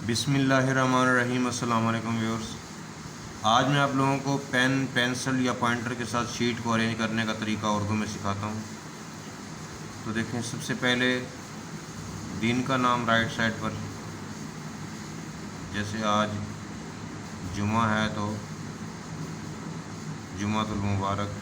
بسم اللہ الرحمن الرحیم۔ السلام علیکم ویورز، آج میں آپ لوگوں کو پین، پینسل یا پوائنٹر کے ساتھ شیٹ کو ارینج کرنے کا طریقہ اردو میں سکھاتا ہوں۔ تو دیکھیں، سب سے پہلے دن کا نام رائٹ سائڈ پر، جیسے آج جمعہ ہے تو جمعۃ المبارک۔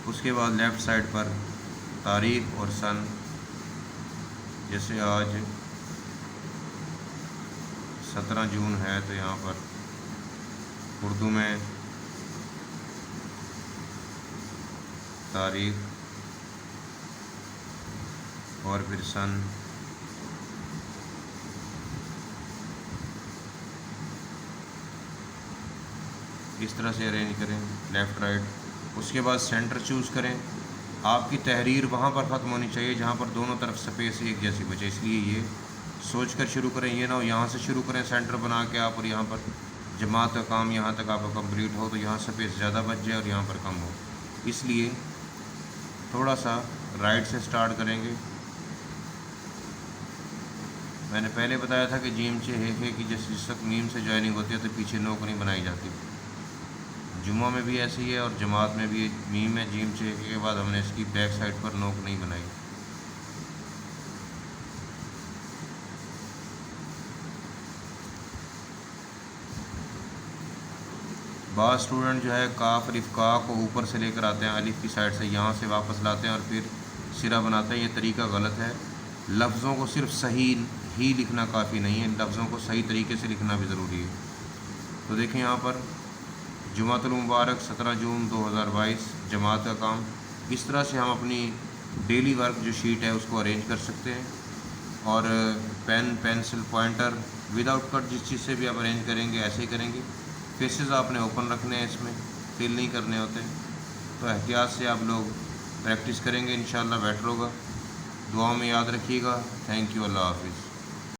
اس کے بعد لیفٹ سائڈ پر تاریخ اور سن، جیسے آج 17 جون ہے تو یہاں پر اردو میں تاریخ اور پھر سن۔ اس طرح سے ارینج کریں لیفٹ رائٹ۔ اس کے بعد سینٹر چوز کریں۔ آپ کی تحریر وہاں پر ختم ہونی چاہیے جہاں پر دونوں طرف سپیس ایک جیسی بچے، اس لیے یہ سوچ کر شروع کریں، یہ نہ ہو یہاں سے شروع کریں سینٹر بنا کے آپ، اور یہاں پر جماعت کا کام یہاں تک آپ کا کمپلیٹ ہو تو یہاں سپیس زیادہ بچ جائے اور یہاں پر کم ہو۔ اس لیے تھوڑا سا رائٹ سے سٹارٹ کریں گے۔ میں نے پہلے بتایا تھا کہ جیم چے ہے کہ جس وقت میم سے جوائننگ ہوتی ہے تو پیچھے نوک نہیں بنائی جاتی۔ جمعہ میں بھی ایسی ہے اور جماعت میں بھی میم ہے، جیم چے کے بعد ہم نے اس کی بیک سائڈ پر نوک نہیں بنائی۔ بعض اسٹوڈنٹ جو ہے کاف الف کا کو اوپر سے لے کر آتے ہیں، الف کی سائڈ سے یہاں سے واپس لاتے ہیں اور پھر سرا بناتے ہیں۔ یہ طریقہ غلط ہے۔ لفظوں کو صرف صحیح ہی لکھنا کافی نہیں ہے، لفظوں کو صحیح طریقے سے لکھنا بھی ضروری ہے۔ تو دیکھیں یہاں پر جمعۃ المبارک 17 جون 2022 جماعت کا کام۔ اس طرح سے ہم اپنی ڈیلی ورک جو شیٹ ہے اس کو ارینج کر سکتے ہیں، اور pen, pencil, pointer without kit جس چیز سے بھی آپ ارینج کریں گے ایسے ہی کریں گے۔ فیسز آپ نے اوپن رکھنے ہیں، اس میں فل نہیں کرنے ہوتے، تو احتیاط سے آپ لوگ پریکٹس کریں گے، انشاءاللہ بیٹر ہوگا۔ دعاؤں میں یاد رکھیے گا۔ تھینک یو، اللہ حافظ۔